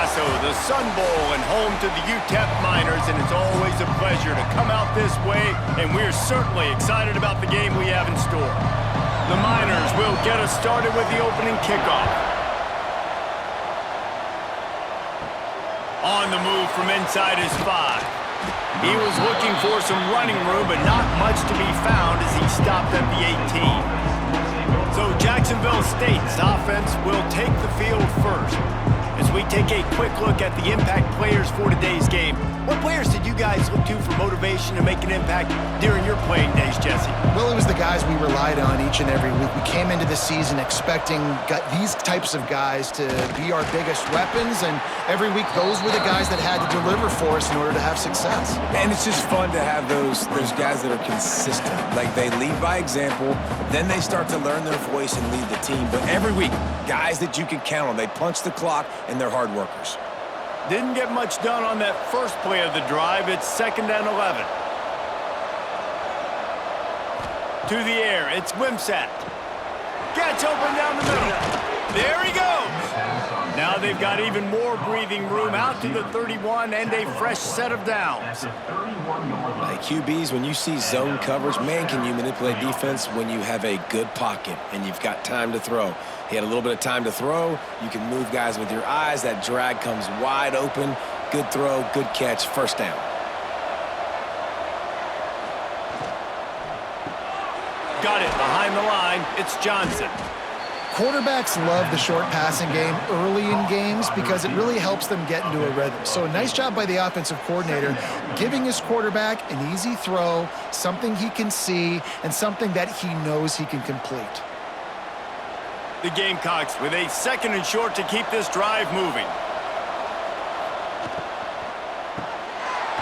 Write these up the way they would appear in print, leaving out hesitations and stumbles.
Paso, the Sun Bowl, and home to the UTEP Miners, and it's always a pleasure to come out this way, and we're certainly excited about the game we have in store. The Miners will get us started with the opening kickoff. On the move from inside his 5. He was looking for some running room, but not much to be found as he stopped at the 18. So Jacksonville State's offense will take the field first. As we take a quick look at the impact players for today's game, what players did you guys look to for motivation to make an impact during your playing days, Jesse? Well, it was the guys we relied on each and every week. We came into the season expecting these types of guys to be our biggest weapons, and every week those were the guys that had to deliver for us in order to have success. And it's just fun to have those guys that are consistent. Like, they lead by example, then they start to learn their voice and lead the team. But every week, guys that you can count on. They punch the clock, and they're hard workers. Didn't get much done on that first play of the drive. It's 2nd and 11. To the air, it's Wimsatt. Gets open down the middle. There he goes. Now they've got even more breathing room out to the 31 and a fresh set of downs. Like QBs, when you see zone coverage, man, can you manipulate defense when you have a good pocket and you've got time to throw. He had a little bit of time to throw. You can move guys with your eyes. That drag comes wide open. Good throw, good catch, first down. Got it behind the line. It's Johnson. Quarterbacks love the short passing game early in games because it really helps them get into a rhythm. So a nice job by the offensive coordinator giving his quarterback an easy throw, something he can see, and something that he knows he can complete. The Gamecocks with a 2nd and short to keep this drive moving.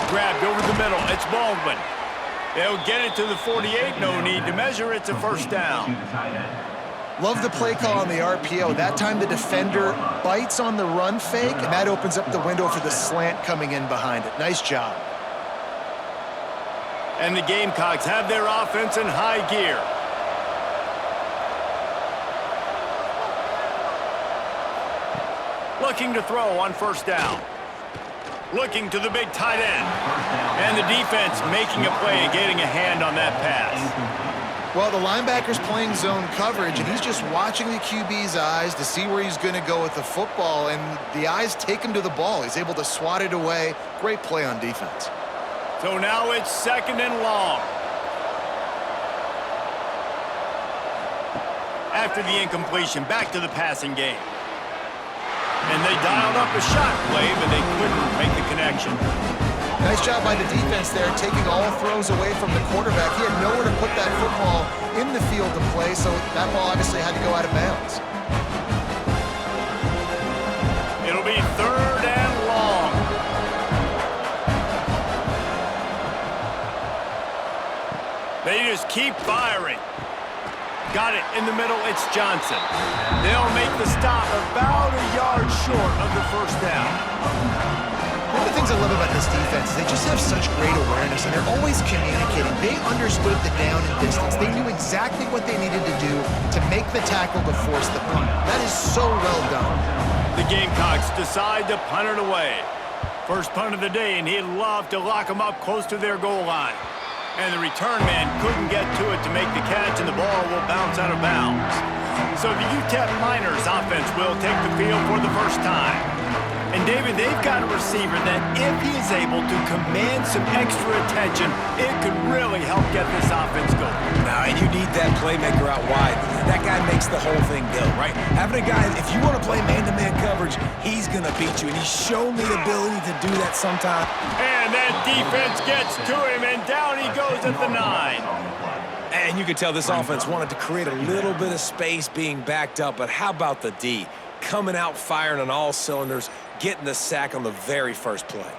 Grabbed over the middle. It's Baldwin. They'll get it to the 48. No need to measure. It's a first down. Love the play call on the RPO. That time the defender bites on the run fake, and that opens up the window for the slant coming in behind it. Nice job. And the Gamecocks have their offense in high gear. Looking to throw on first down. Looking to the big tight end. And the defense making a play and getting a hand on that pass. Well, the linebacker's playing zone coverage, and he's just watching the QB's eyes to see where he's going to go with the football, and the eyes take him to the ball. He's able to swat it away. Great play on defense. So now it's 2nd and long. After the incompletion, back to the passing game. And they dialed up a shot play, but they couldn't make the connection. Nice job by the defense there, taking all throws away from the quarterback. He had nowhere to put that football in the field to play, so that ball obviously had to go out of bounds. It'll be 3rd and long. They just keep firing. Got it in the middle, it's Johnson. They'll make the stop about a yard short of the first down. One of the things I love about this defense is they just have such great awareness, and they're always communicating. They understood the down and distance. They knew exactly what they needed to do to make the tackle to force the punt. That is so well done. The Gamecocks decide to punt it away. First punt of the day, and he'd love to lock them up close to their goal line. And the return man couldn't get to it to make the catch, and the ball will bounce out of bounds. So the UTEP Miners offense will take the field for the first time. And, David, they've got a receiver that if he is able to command some extra attention, it could really help get this offense going. Now, and you need that playmaker out wide. That guy makes the whole thing go, right? Having a guy, if you want to play man-to-man coverage, he's going to beat you. And he's shown the ability to do that sometime. And that defense gets to him, and down he goes at the 9. And you could tell this offense wanted to create a little bit of space being backed up, but how about the D? Coming out firing on all cylinders, getting the sack on the very first play.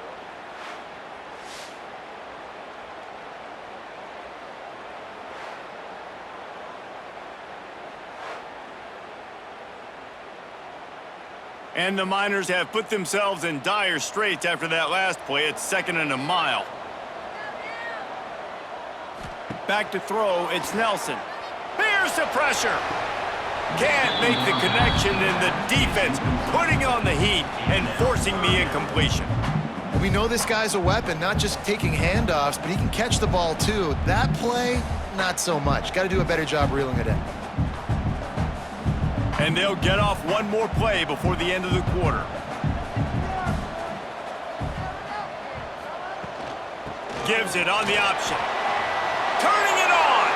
And the Miners have put themselves in dire straits after that last play. It's 2nd and a mile. Back to throw, it's Nelson. Here's the pressure. Can't make the connection, and the defense putting on the heat and forcing the incompletion. We know this guy's a weapon, not just taking handoffs, but he can catch the ball too. That play, not so much. Got to do a better job reeling it in. And they'll get off one more play before the end of the quarter. Gives it on the option. Turning it on.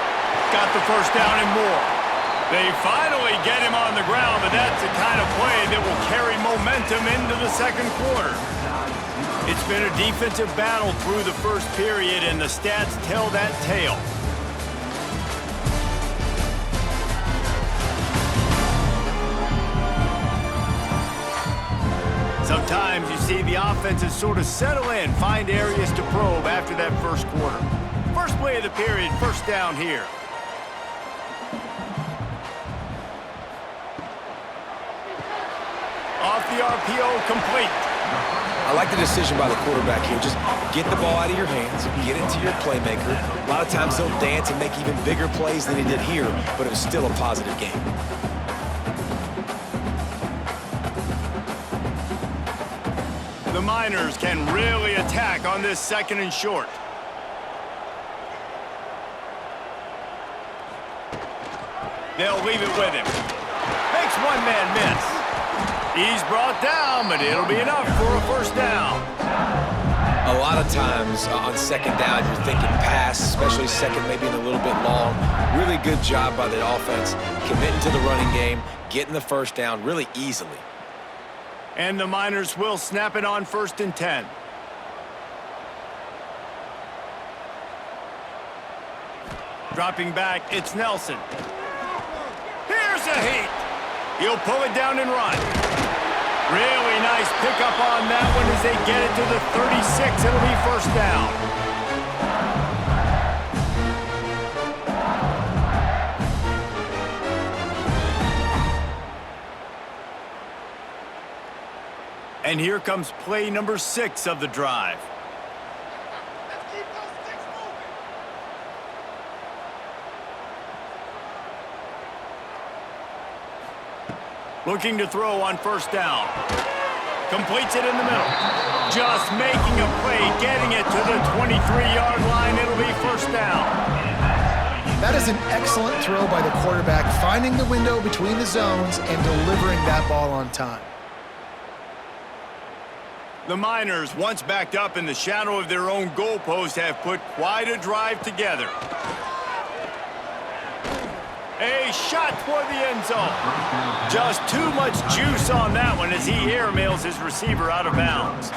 Got the first down and more. They finally get him on the ground, but that's the kind of play that will carry momentum into the second quarter. It's been a defensive battle through the first period, and the stats tell that tale. Sometimes you see the offenses sort of settle in, find areas to probe after that first quarter. First play of the period, first down here. Off the RPO, complete. I like the decision by the quarterback here. Just get the ball out of your hands, get it to your playmaker. A lot of times he'll dance and make even bigger plays than he did here, but it was still a positive game. The Miners can really attack on this second and short. They'll leave it with him. Makes one man miss. He's brought down, but it'll be enough for a first down. A lot of times on second down, you're thinking pass, especially second maybe in a little bit long. Really good job by the offense, committing to the running game, getting the first down really easily. And the Miners will snap it on 1st and 10. Dropping back, it's Nelson. Here's a heat. He'll pull it down and run. Really nice pickup on that one as they get it to the 36. It'll be first down. And here comes play number 6 of the drive. Looking to throw on first down. Completes it in the middle. Just making a play, getting it to the 23-yard line. It'll be first down. That is an excellent throw by the quarterback, finding the window between the zones and delivering that ball on time. The Miners, once backed up in the shadow of their own goalpost, have put quite a drive together. A shot toward the end zone. Just too much juice on that one as he airmails his receiver out of bounds.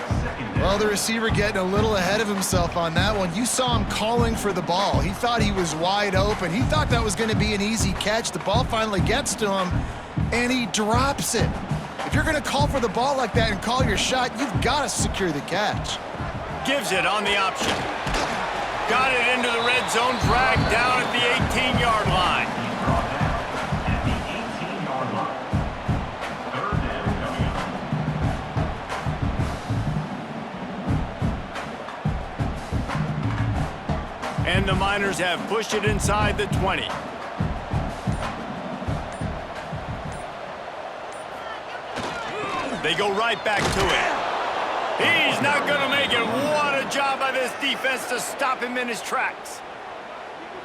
Well, the receiver getting a little ahead of himself on that one. You saw him calling for the ball. He thought he was wide open. He thought that was going to be an easy catch. The ball finally gets to him, and he drops it. If you're going to call for the ball like that and call your shot, you've got to secure the catch. Gives it on the option. Got it into the red zone, dragged down at the 18-yard line. And the Miners have pushed it inside the 20. They go right back to it. He's not going to make it. What a job by this defense to stop him in his tracks.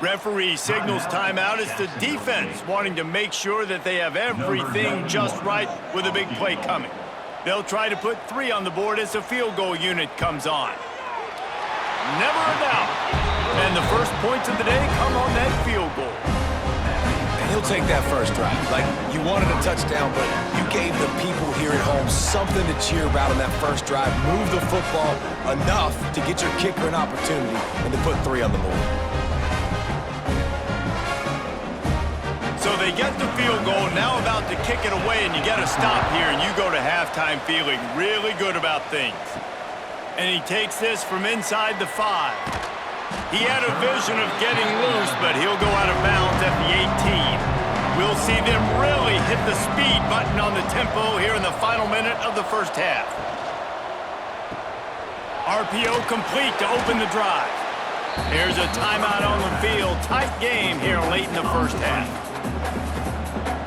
Referee signals timeout. It's the defense wanting to make sure that they have everything just right with a big play coming. They'll try to put 3 on the board as the field goal unit comes on. Never a doubt. And the first points of the day come on that field goal. And he'll take that first drive. Like, you wanted a touchdown, but you gave the people here at home something to cheer about in that first drive. Move the football enough to get your kicker an opportunity and to put 3 on the board. So they get the field goal, now about to kick it away, and you get a stop here, and you go to halftime feeling really good about things. And he takes this from inside the 5. He had a vision of getting loose, but he'll go out of bounds at the 18. We'll see them really hit the speed button on the tempo here in the final minute of the first half. RPO complete to open the drive. Here's a timeout on the field. Tight game here late in the first half.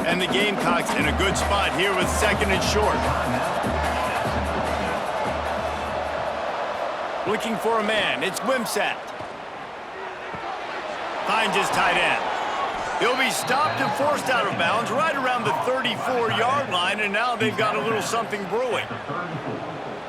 And the Gamecocks in a good spot here with second and short. Looking for a man. It's Wimsatt. Finds his tight end. He'll be stopped and forced out of bounds right around the 34-yard line, and now they've got a little something brewing.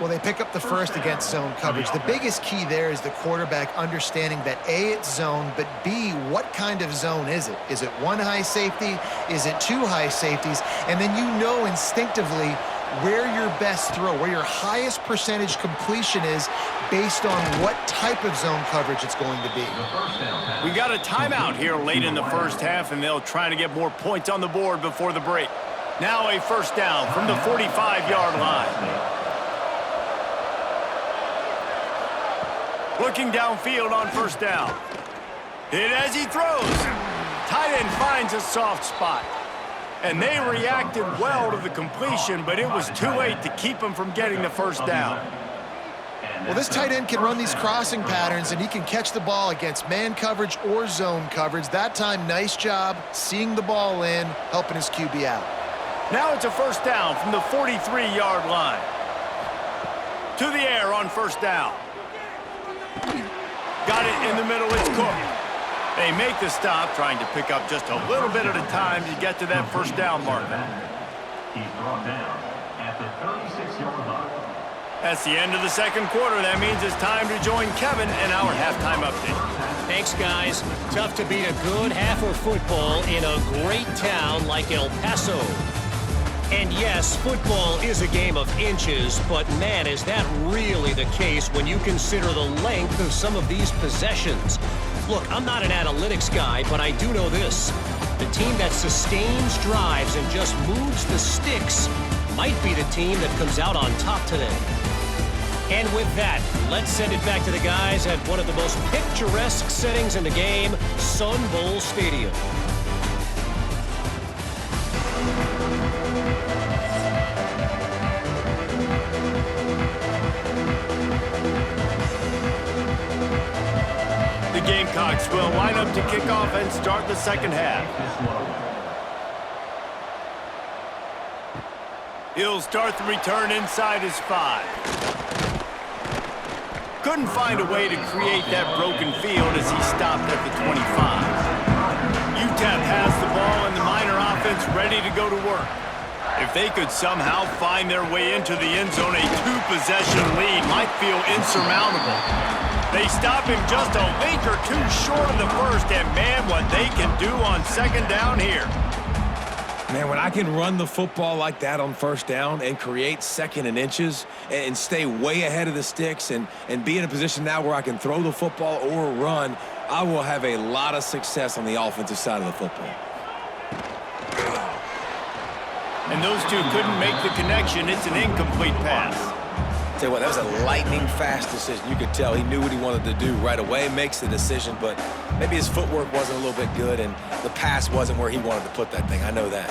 Well, they pick up the first against zone coverage. The biggest key there is the quarterback understanding that A, it's zone, but B, what kind of zone is it? Is it one high safety? Is it two high safeties? And then you know instinctively where your best throw, where your highest percentage completion is based on what type of zone coverage it's going to be. We got a timeout here late in the first half, and they'll try to get more points on the board before the break. Now a first down from the 45-yard line. Looking downfield on first down. Hit as he throws. Tight end finds a soft spot. And they reacted well to the completion, but it was too late to keep him from getting the first down. Well, this tight end can run these crossing patterns, and he can catch the ball against man coverage or zone coverage. That time, nice job seeing the ball in, helping his QB out. Now it's a first down from the 43-yard line. To the air on first down. Got it in the middle, it's Cook. They make the stop, trying to pick up just a little bit at a time to get to that first down marker. He's brought down at the 36-yard line. That's the end of the second quarter. That means it's time to join Kevin in our halftime update. Thanks, guys. Tough to beat a good half of football in a great town like El Paso. And yes, football is a game of inches, but man, is that really the case when you consider the length of some of these possessions. Look, I'm not an analytics guy, but I do know this. The team that sustains drives and just moves the sticks might be the team that comes out on top today. And with that, let's send it back to the guys at one of the most picturesque settings in the game, Sun Bowl Stadium. The Gamecocks will line up to kick off and start the second half. He'll start the return inside his 5. Couldn't find a way to create that broken field as he stopped at the 25. UTEP has the ball and the Miner offense ready to go to work. If they could somehow find their way into the end zone, a 2-possession lead might feel insurmountable. They stop him just a link or two short of the first, and man, what they can do on second down here. Man, when I can run the football like that on first down and create second and inches and stay way ahead of the sticks and be in a position now where I can throw the football or run, I will have a lot of success on the offensive side of the football. And those two couldn't make the connection. It's an incomplete pass. Tell you what, that was a lightning-fast decision. You could tell he knew what he wanted to do right away, makes the decision, but maybe his footwork wasn't a little bit good, and the pass wasn't where he wanted to put that thing. I know that.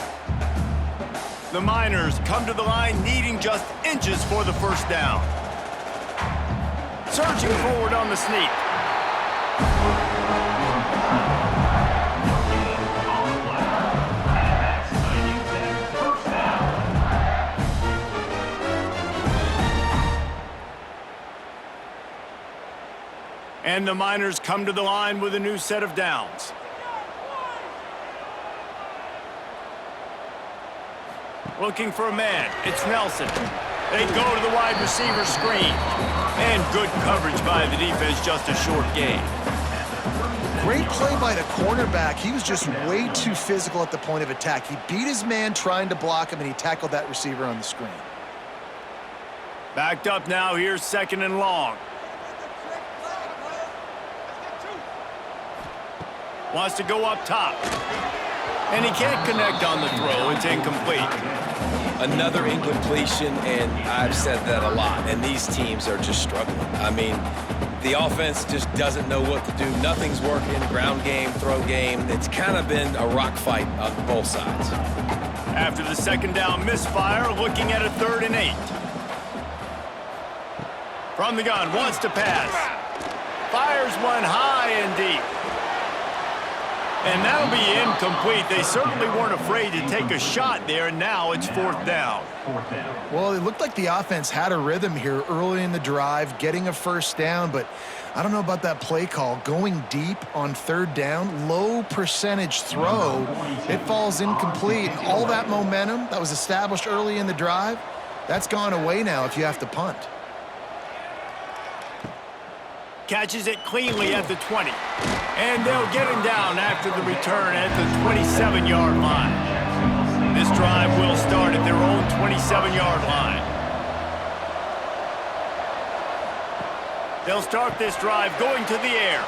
The Miners come to the line needing just inches for the first down. Surging forward on the sneak. And the Miners come to the line with a new set of downs. Looking for a man. It's Nelson. They go to the wide receiver screen. And good coverage by the defense, just a short gain. Great play by the cornerback. He was just way too physical at the point of attack. He beat his man trying to block him, and he tackled that receiver on the screen. Backed up now. Here's second and long. Wants to go up top. And he can't connect on the throw. It's incomplete. Another incompletion, and I've said that a lot, and these teams are just struggling. I mean, the offense just doesn't know what to do. Nothing's working. Ground game, throw game. It's kind of been a rock fight on both sides. After the second down misfire, looking at a 3rd and 8. From the gun, wants to pass. Fires one high and deep. And that'll be incomplete. They certainly weren't afraid to take a shot there, and now it's fourth down. Well, it looked like the offense had a rhythm here early in the drive, getting a first down, but I don't know about that play call. Going deep on third down, low percentage throw, it falls incomplete. And all that momentum that was established early in the drive, that's gone away now if you have to punt. Catches it cleanly at the 20. And they'll get him down after the return at the 27-yard line. This drive will start at their own 27-yard line. They'll start this drive going to the air.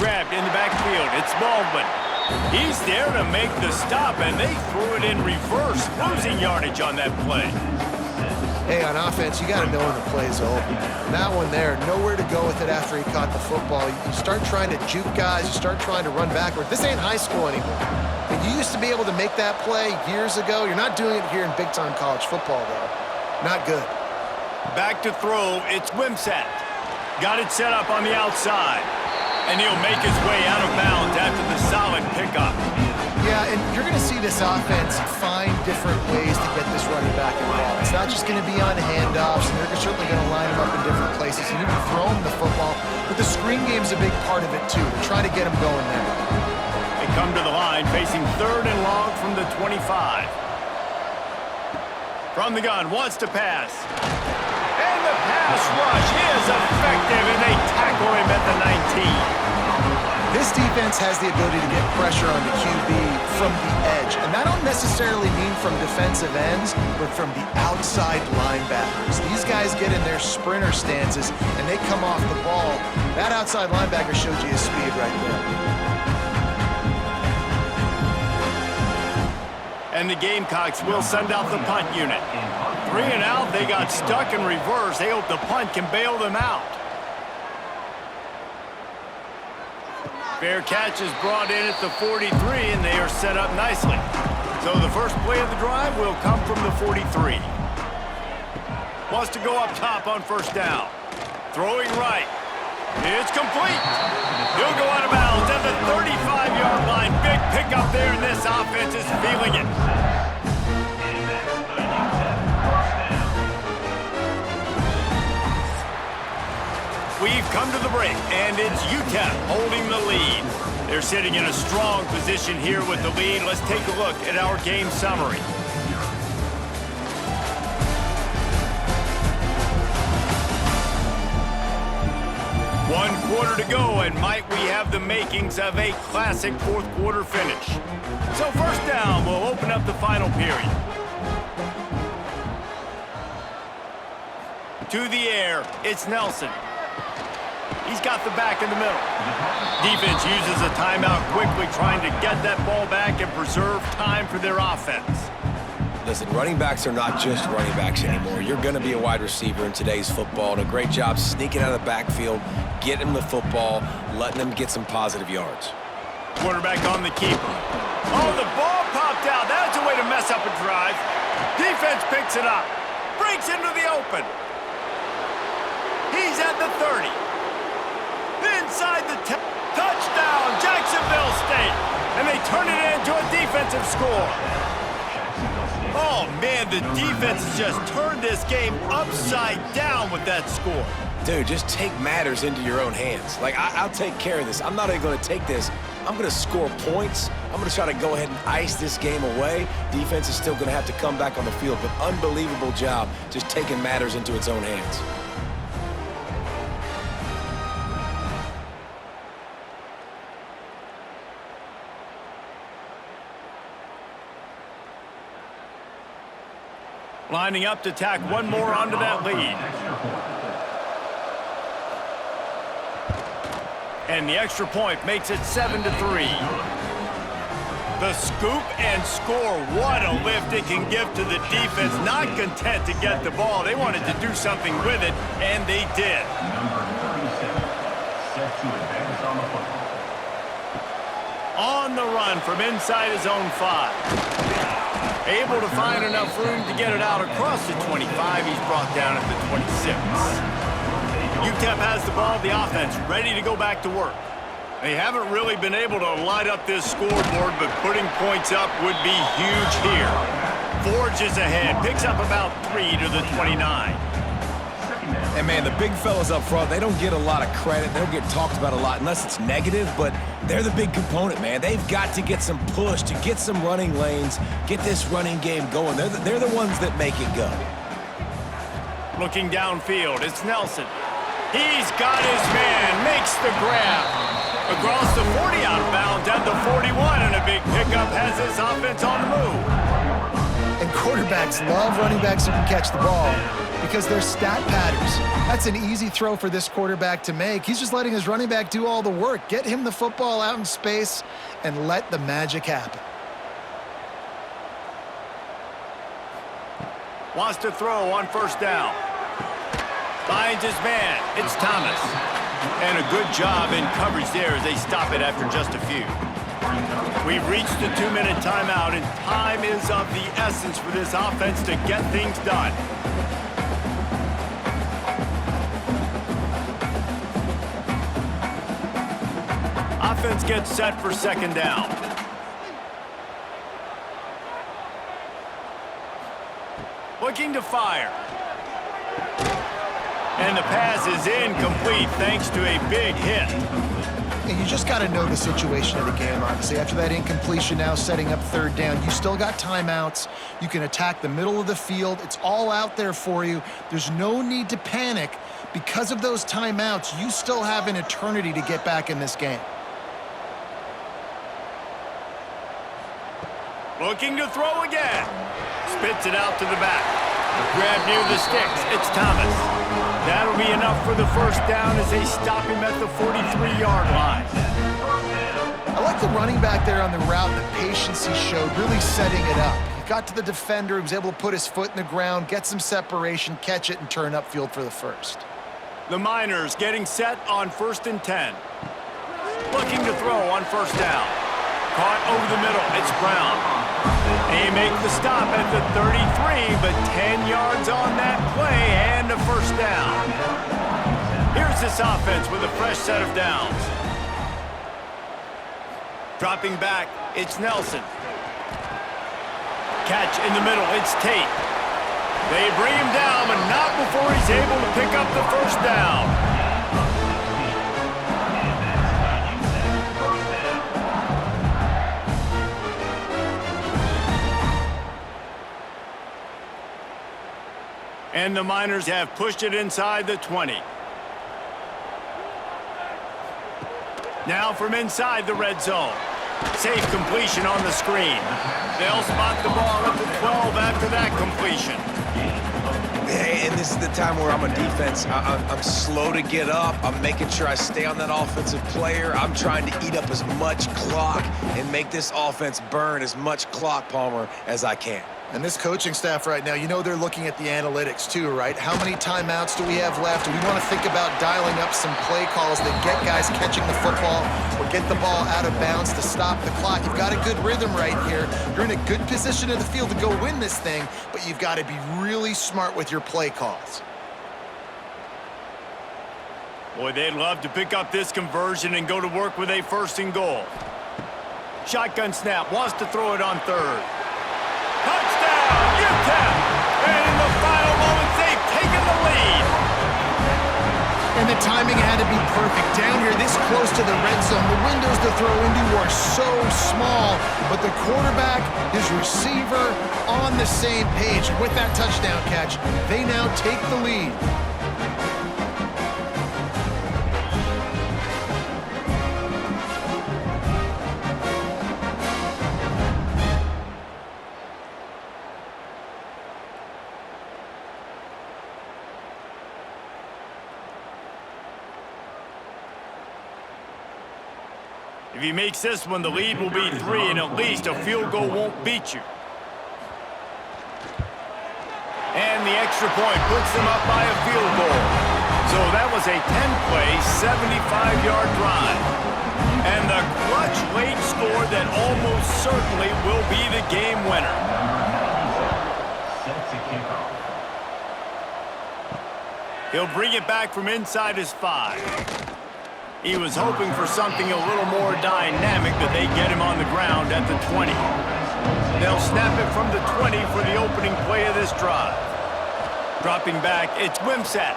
Grabbed in the backfield. It's Baldwin. He's there to make the stop, and they threw it in reverse, losing yardage on that play. Hey, on offense, you got to know when the play's over. And that one there, nowhere to go with it after he caught the football. You start trying to juke guys. You start trying to run backwards. This ain't high school anymore. And you used to be able to make that play years ago. You're not doing it here in big-time college football, though. Not good. Back to throw, it's Wimsatt. Got it set up on the outside. And he'll make his way out of bounds after the solid pickup. Yeah, and you're going to see this offense find different ways to get this running back involved. It's not just going to be on handoffs, and they're certainly going to line him up in different places. And you can throw him the football, but the screen game's a big part of it, too. They're trying to get him going there. They come to the line facing third and long from the 25. From the gun, wants to pass. And the pass rush is effective, and they tackle him at the 19. This defense has the ability to get pressure on the QB from the edge. And that don't necessarily mean from defensive ends, but from the outside linebackers. These guys get in their sprinter stances, and they come off the ball. That outside linebacker showed you his speed right there. And the Gamecocks will send out the punt unit. 3 and out, they got stuck in reverse. They hope the punt can bail them out. Fair catch is brought in at the 43, and they are set up nicely. So the first play of the drive will come from the 43. Wants to go up top on first down. Throwing right. It's complete. He'll go out of bounds at the 35-yard line. Big pickup there, and this offense is feeling it. We've come to the break, and it's UTEP holding the lead. They're sitting in a strong position here with the lead. Let's take a look at our game summary. One quarter to go, and might we have the makings of a classic fourth quarter finish. So first down, we'll open up the final period. To the air, it's Nelson. He's got the back in the middle. Defense uses a timeout quickly, trying to get that ball back and preserve time for their offense. Listen, running backs are not just running backs anymore. You're going to be a wide receiver in today's football. And a great job sneaking out of the backfield, getting them the football, letting them get some positive yards. Quarterback on the keeper. Oh, the ball popped out. That's a way to mess up a drive. Defense picks it up. Breaks into the open. He's at the 30. Inside the touchdown, Jacksonville State. And they turn it into a defensive score. Oh, man, the defense has just turned this game upside down with that score. Dude, just take matters into your own hands. Like, I'll take care of this. I'm not even going to take this. I'm going to score points. I'm going to try to go ahead and ice this game away. Defense is still going to have to come back on the field, but unbelievable job just taking matters into its own hands. Lining up to tack one more onto that lead. And the extra point makes it 7-3. The scoop and score. What a lift it can give to the defense. Not content to get the ball. They wanted to do something with it, and they did. On the run from inside his own 5. Able to find enough room to get it out across the 25. He's brought down at the 26. UTEP has the ball, the offense ready to go back to work. They haven't really been able to light up this scoreboard, but putting points up would be huge here. Forges ahead, picks up about 3 to the 29. And, man, the big fellas up front, they don't get a lot of credit. They don't get talked about a lot unless it's negative, but they're the big component, man. They've got to get some push, to get some running lanes, get this running game going. They're the ones that make it go. Looking downfield, it's Nelson. He's got his man, makes the grab. Across the 40 out of bounds at the 41, and a big pickup has his offense on the move. And quarterbacks love running backs who can catch the ball because they're stat patterns. That's an easy throw for this quarterback to make. He's just letting his running back do all the work. Get him the football out in space and let the magic happen. Wants to throw on first down. Finds his man. It's Thomas. And a good job in coverage there as they stop it after just a few. We've reached the 2-minute timeout, and time is of the essence for this offense to get things done. Offense gets set for second down. Looking to fire. And the pass is incomplete thanks to a big hit. And you just got to know the situation of the game, obviously. After that incompletion, now setting up third down, you still got timeouts. You can attack the middle of the field. It's all out there for you. There's no need to panic. Because of those timeouts, you still have an eternity to get back in this game. Looking to throw again. Spits it out to the back. Grab near the sticks. It's Thomas. That'll be enough for the first down as they stop him at the 43-yard line. I like the running back there on the route, the patience he showed, really setting it up. He got to the defender, he was able to put his foot in the ground, get some separation, catch it, and turn upfield for the first. The Miners getting set on 1st and 10. Looking to throw on first down. Caught over the middle. It's Brown. They make the stop at the 33, but 10 yards on that play and a first down. Here's this offense with a fresh set of downs. Dropping back, it's Nelson. Catch in the middle, it's Tate. They bring him down, but not before he's able to pick up the first down. And the Miners have pushed it inside the 20. Now from inside the red zone. Safe completion on the screen. They'll spot the ball at the 12 after that completion. Hey, and this is the time where I'm a defense. I'm slow to get up. I'm making sure I stay on that offensive player. I'm trying to eat up as much clock and make this offense burn as much clock, Palmer, as I can. And this coaching staff right now, you know they're looking at the analytics too, right? How many timeouts do we have left? Do we want to think about dialing up some play calls that get guys catching the football or get the ball out of bounds to stop the clock? You've got a good rhythm right here. You're in a good position in the field to go win this thing, but you've got to be really smart with your play calls. Boy, they'd love to pick up this conversion and go to work with a 1st and goal. Shotgun snap, wants to throw it on third. Touchdown, UTEP! And in the final moments, they've taken the lead. And the timing had to be perfect. Down here, this close to the red zone, the windows to throw into are so small, but the quarterback, his receiver, on the same page. And with that touchdown catch, they now take the lead. If he makes this one, the lead will be 3, and at least a field goal won't beat you. And the extra point puts them up by a field goal. So that was a 10-play, 75-yard drive. And the clutch late score that almost certainly will be the game winner. Sets a kickoff. He'll bring it back from inside his 5. He was hoping for something a little more dynamic, but they get him on the ground at the 20. They'll snap it from the 20 for the opening play of this drive. Dropping back, it's Wimsatt.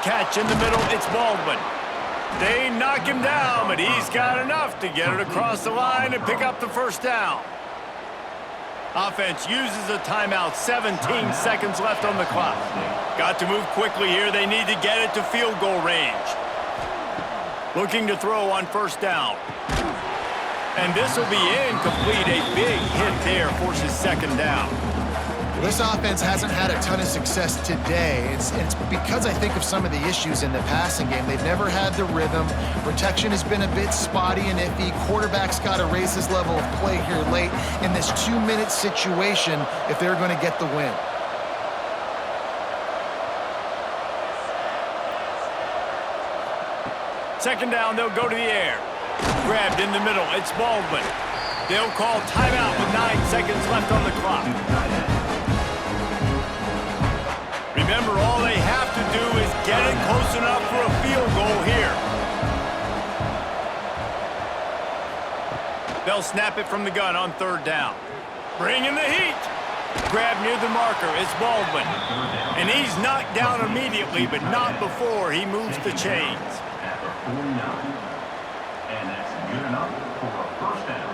Catch in the middle, it's Baldwin. They knock him down, but he's got enough to get it across the line and pick up the first down. Offense uses a timeout, 17 seconds left on the clock. Got to move quickly here. They need to get it to field goal range. Looking to throw on first down. And this will be incomplete. A big hit there forces second down. This offense hasn't had a ton of success today. It's because I think of some of the issues in the passing game. They've never had the rhythm. Protection has been a bit spotty and iffy. Quarterback's got to raise his level of play here late in this 2-minute situation if they're going to get the win. Second down, they'll go to the air. Grabbed in the middle, it's Baldwin. They'll call timeout with 9 seconds left on the clock. Remember, all they have to do is get it close enough for a field goal here. They'll snap it from the gun on third down. Bring in the heat. Grab near the marker, it's Baldwin. And he's knocked down immediately, but not before he moves the chains. At the 49. And that's good enough for a first down.